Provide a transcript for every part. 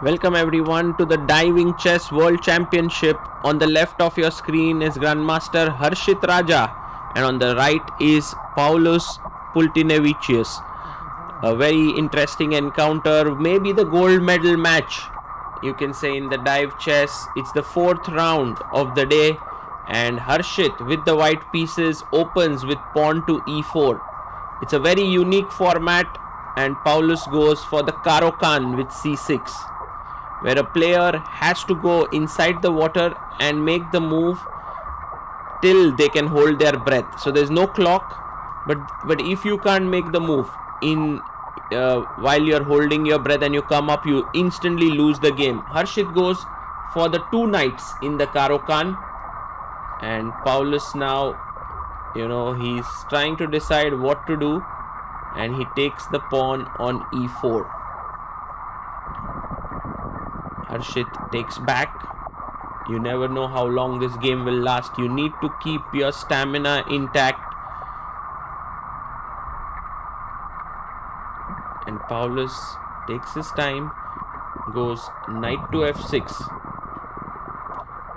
Welcome everyone to the Diving Chess World Championship. On the left of your screen is Grandmaster Harshit Raja and on the right is Paulius Pultinevicius. A very interesting encounter, maybe the gold medal match, you can say, in the dive chess. It's the fourth round of the day and Harshit with the white pieces opens with pawn to e4. It's a very unique format and Paulus goes for the Caro-Kann with c6, where a player has to go inside the water and make the move till they can hold their breath. So there's no clock, but if you can't make the move in while you're holding your breath and you come up, you instantly lose the game. Harshit goes for the two knights in the Caro-Kann, and Paulus now, he's trying to decide what to do, and he takes the pawn on e4. Harshit takes back. You never know how long this game will last. You need to keep your stamina intact. And Paulus takes his time, goes knight to f6.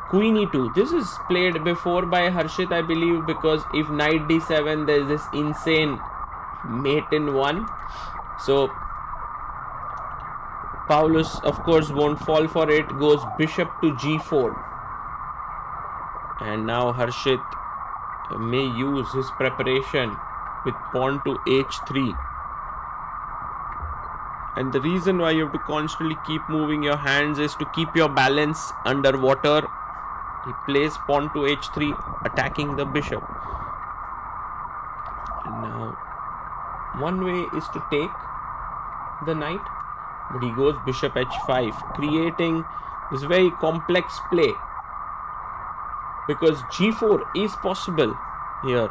Queen e2. This is played before by Harshit, I believe, because if knight d7, there is this insane mate in 1. So Paulus, of course, won't fall for it, goes bishop to g4. And now Harshit may use his preparation with pawn to h3. And the reason why you have to constantly keep moving your hands is to keep your balance underwater. He plays pawn to h3, attacking the bishop. And now one way is to take the knight, but he goes bishop h5, creating this very complex play, because g4 is possible here.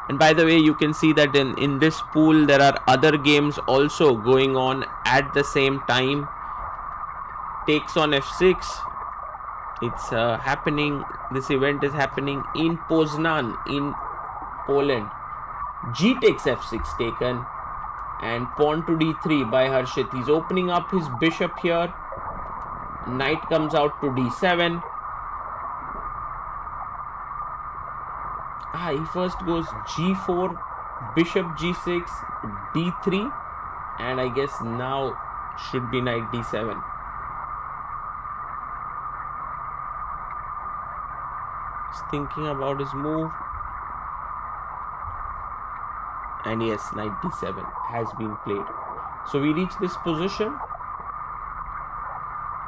And by the way, you can see that in this pool there are other games also going on at the same time. Takes on f6. It's happening. This event is happening in Poznan in Poland. G takes f6 taken, and pawn to d3 by Harshit. He's opening up his bishop here. Knight comes out to d7. He first goes g4, bishop g6, d3, and I guess now should be knight d7. He's thinking about his move. And yes, knight d7 has been played. So we reach this position.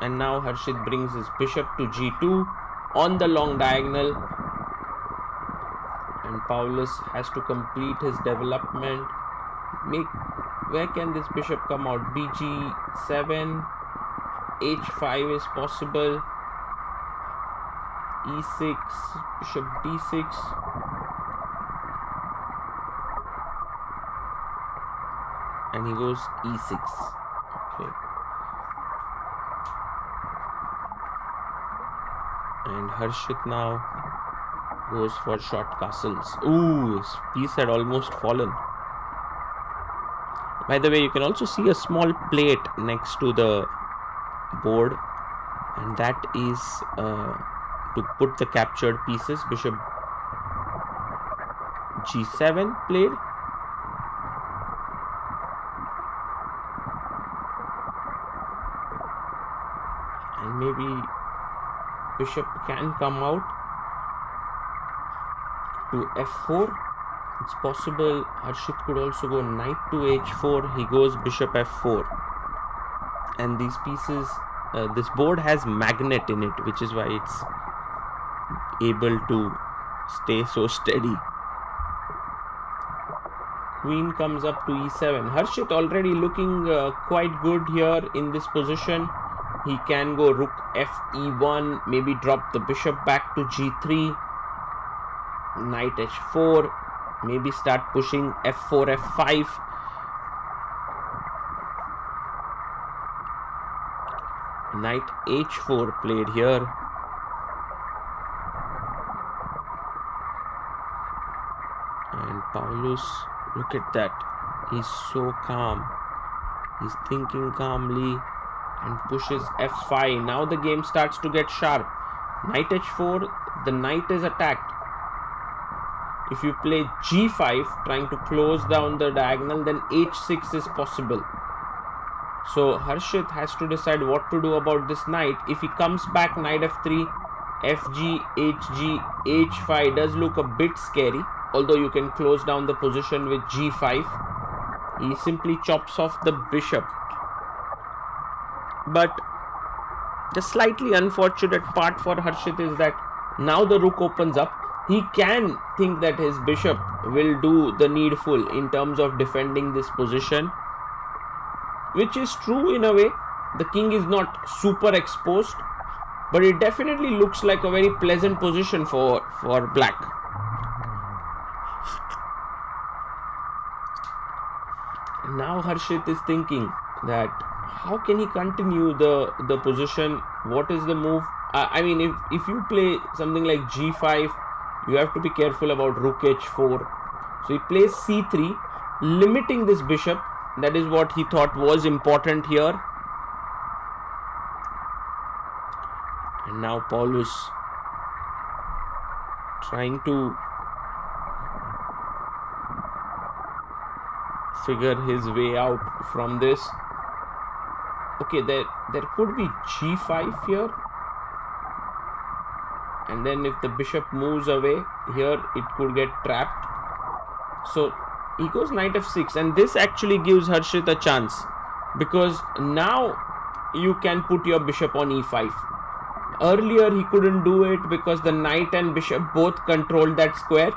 And now Harshit brings his bishop to g2 on the long diagonal. And Paulus has to complete his development. Where can this bishop come out? bg7, h5 is possible. e6, bishop d6. And he goes e6. Okay. And Harshit now goes for short castles. Ooh, his piece had almost fallen. By the way, you can also see a small plate next to the board, and that is to put the captured pieces. Bishop g7 played. And maybe bishop can come out to f4. It's possible Harshit could also go knight to h4. He goes bishop f4. And these pieces, this board has magnet in it, which is why it's able to stay so steady. Queen comes up to e7. Harshit already looking quite good here in this position. He can go rook f e1, maybe drop the bishop back to g3, knight h4, maybe start pushing f4, f5. Knight h4 played here. And Paulus, look at that. He's so calm. He's thinking calmly. and pushes f5. Now the game starts to get sharp. Knight h4, the knight is attacked. If you play g5, trying to close down the diagonal, then h6 is possible. So Harshit has to decide what to do about this knight. If he comes back, knight f3, fg, hg, h5 does look a bit scary. Although you can close down the position with g5. He simply chops off the bishop. But the slightly unfortunate part for Harshit is that now the rook opens up. He can think that his bishop will do the needful in terms of defending this position, which is true in a way. The king is not super exposed, but it definitely looks like a very pleasant position for black. Now Harshit is thinking that how can he continue the position? What is the move? I mean, if you play something like g5, you have to be careful about rook h4. So he plays c3, limiting this bishop. That is what he thought was important here. And now Paulus trying to figure his way out from this. Okay, there could be g5 here. And then if the bishop moves away here, it could get trapped. So he goes knight f6, and this actually gives Harshit a chance, because now you can put your bishop on e5. Earlier he couldn't do it because the knight and bishop both controlled that square.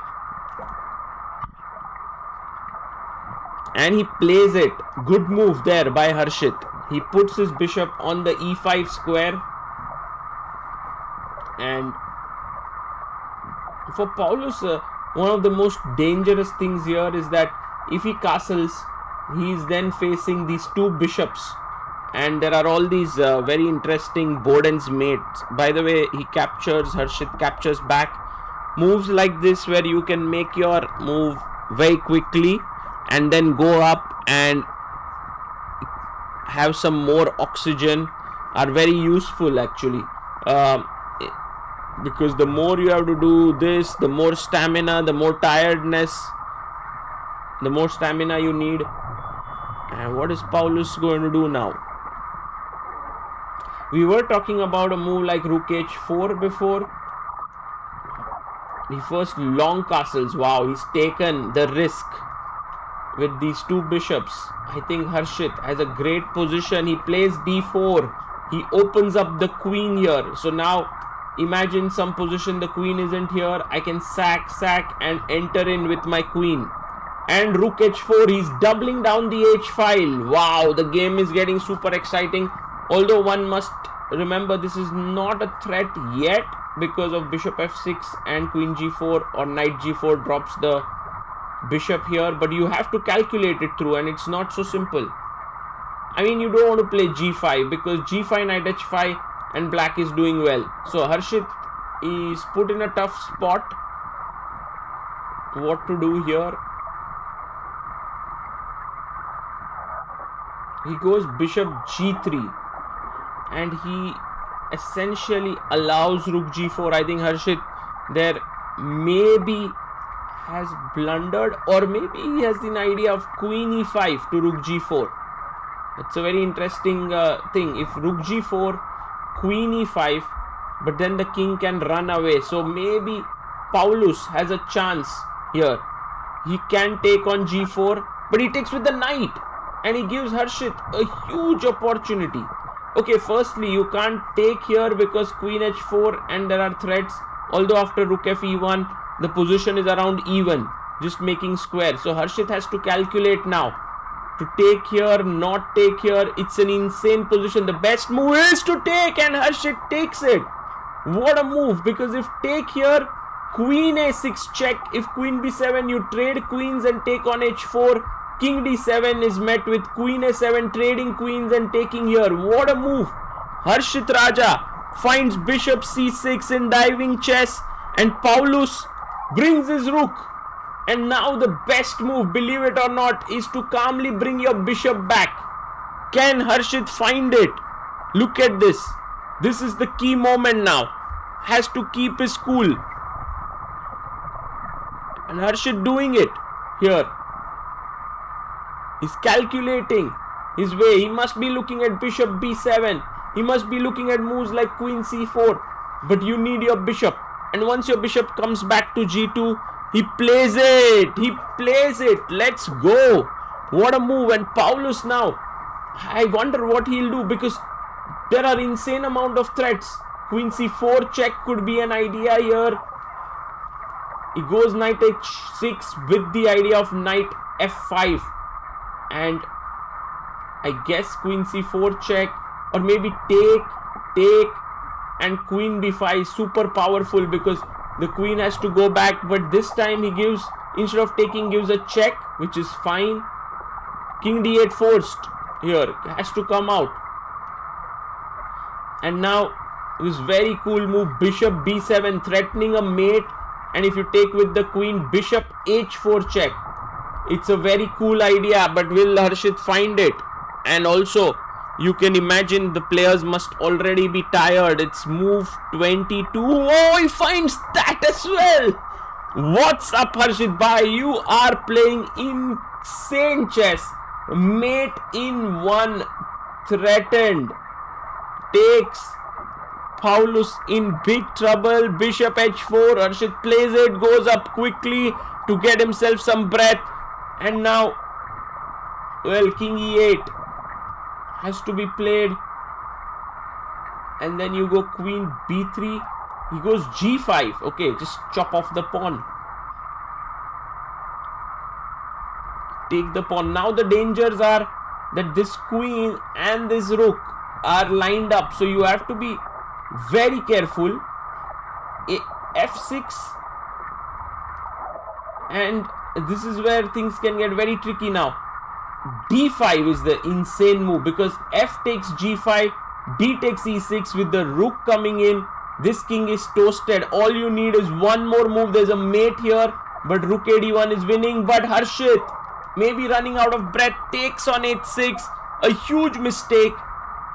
And he plays it. Good move there by Harshit. He puts his bishop on the e5 square. And for Paulus, one of the most dangerous things here is that if he castles, he is then facing these two bishops. And there are all these very interesting Boden's mates. By the way, Harshit captures back. Moves like this where you can make your move very quickly and then go up and have some more oxygen are very useful actually. Because the more you have to do this, the more stamina, the more tiredness, the more stamina you need. And what is Paulus going to do now? We were talking about a move like rook h4 before. He first long castles. Wow, he's taken the risk with these two bishops. I think Harshit has a great position. He plays d4. He opens up the queen here. So now imagine some position the queen isn't here. I can sack and enter in with my queen. And rook h4, he's doubling down the h file. Wow, the game is getting super exciting. Although one must remember this is not a threat yet because of bishop f6 and queen g4, or knight g4 drops the bishop here. But you have to calculate it through, and it's not so simple. I mean, you don't want to play g5 because g5 knight h5 and black is doing well. So Harshit is put in a tough spot. What to do here? He goes bishop g3 and he essentially allows rook g4. I think Harshit there maybe has blundered, or maybe he has an idea of queen e5 to rook g4. It's a very interesting thing. If rook g4, queen e5, but then the king can run away. So maybe Paulus has a chance here. He can take on g4, but he takes with the knight, and he gives Harshit a huge opportunity. Okay, firstly, you can't take here because queen h4 and there are threats. Although after rook f e1, the position is around even, just making square. So Harshit has to calculate now. To take here, not take here. It's an insane position. The best move is to take, and Harshit takes it. What a move, because if take here, queen a6 check. If queen b7, you trade queens and take on h4. King d7 is met with queen a7, trading queens and taking here. What a move. Harshit Raja finds bishop c6 in diving chess, and Paulus brings his rook. And now the best move, believe it or not, is to calmly bring your bishop back. Can Harshit find it? Look at this. This is the key moment now. Has to keep his cool. And Harshit doing it here. He's calculating his way. He must be looking at bishop b7. He must be looking at moves like queen c4. But you need your bishop. And once your bishop comes back to g2, he plays it. He plays it. Let's go. What a move. And Paulius now, I wonder what he'll do, because there are insane amount of threats. Queen c4 check could be an idea here. He goes knight h6 with the idea of knight f5. And I guess queen c4 check, or maybe take, and queen b5 is super powerful because the queen has to go back. But this time he gives, instead of taking, gives a check, which is fine. King d8 forced here, has to come out. And now this very cool move, bishop b7, threatening a mate. And if you take with the queen, bishop h4 check. It's a very cool idea, but will Harshit find it? And also, you can imagine the players must already be tired. It's move 22. Oh, he finds that as well. What's up, Harshit bhai? You are playing insane chess. Mate in one threatened. Takes Paulius in big trouble. Bishop h4. Harshit plays it, goes up quickly to get himself some breath. And now, well, king e8 has to be played. And then you go queen b3. He goes g5. Okay, just chop off the pawn. Take the pawn. Now the dangers are that this queen and this rook are lined up. So you have to be very careful. f6. And this is where things can get very tricky now. d5 is the insane move, because f takes g5, d takes e6 with the rook coming in. This king is toasted. All you need is one more move. There's a mate here, but rook ad1 is winning. But Harshit, maybe running out of breath, takes on h6. A huge mistake.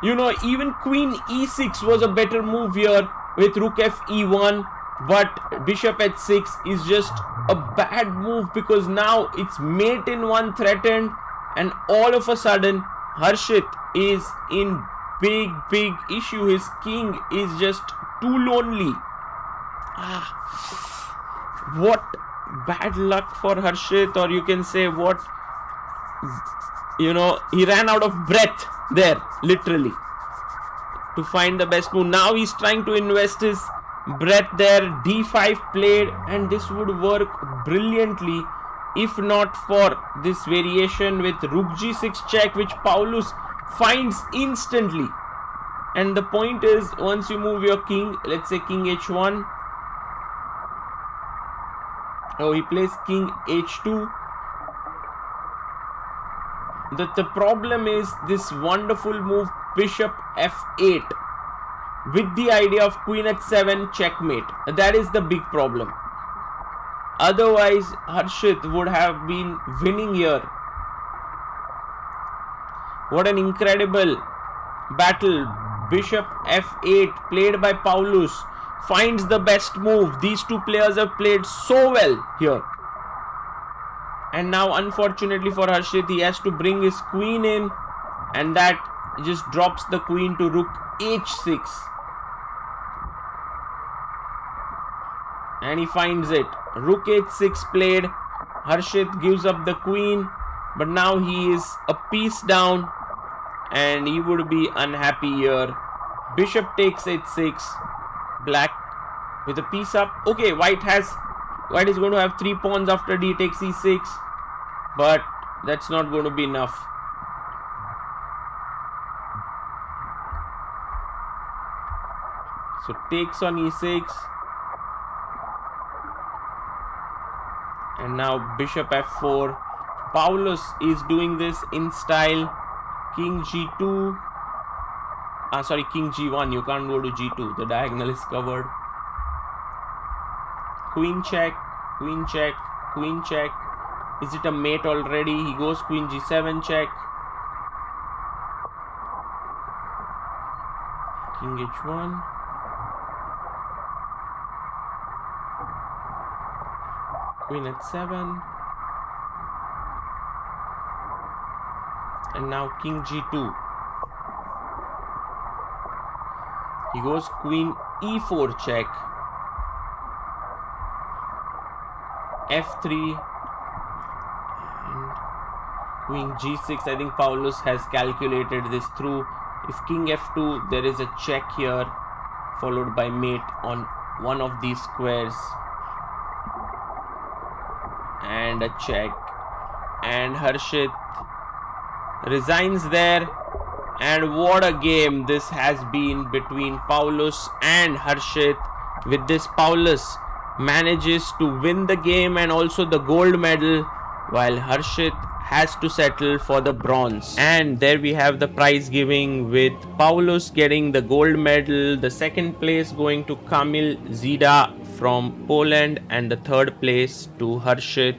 You know, even queen e6 was a better move here with rook f e1. But bishop h6 is just a bad move, because now it's mate in one threatened. And all of a sudden, Harshit is in big issue. His king is just too lonely. What bad luck for Harshit, or you can say what, you know, he ran out of breath there, literally, to find the best move. Now he's trying to invest his breath there. d5 played, and this would work brilliantly if not for this variation with rook g6 check, which Paulius finds instantly. And the point is, once you move your king, let's say king h1. Oh, he plays king h2. The problem is this wonderful move bishop f8 with the idea of queen h7 checkmate. That is the big problem. Otherwise, Harshit would have been winning here. What an incredible battle. Bishop f8 played by Paulius finds the best move. These two players have played so well here. And now, unfortunately for Harshit, he has to bring his queen in, and that just drops the queen to rook h6. And he finds it. Rook h6 played. Harshit gives up the queen, but now he is a piece down, and he would be unhappy here. Bishop takes h6. Black with a piece up. Okay, white is going to have 3 pawns after d takes e6, but that's not going to be enough. So takes on e6. And now bishop f4. Paulius is doing this in style. King g2. King g1. You can't go to g2. The diagonal is covered. Queen check. Queen check. Queen check. Is it a mate already? He goes queen g7 check. King h1. Queen h7. And now king g2. He goes queen e4 check. f3. And queen g6. I think Paulius has calculated this through. If king f2, there is a check here, followed by mate on one of these squares. And a check. And Harshit resigns there. And what a game this has been between Paulius and Harshit. With this, Paulius manages to win the game and also the gold medal, while Harshit has to settle for the bronze. And there we have the prize giving, with Paulius getting the gold medal, the second place going to Kamil Zida from Poland, and the third place to Harshit.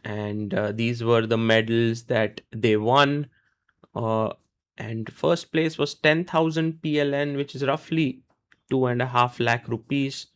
And these were the medals that they won. And first place was 10,000 PLN, which is roughly 2.5 lakh rupees.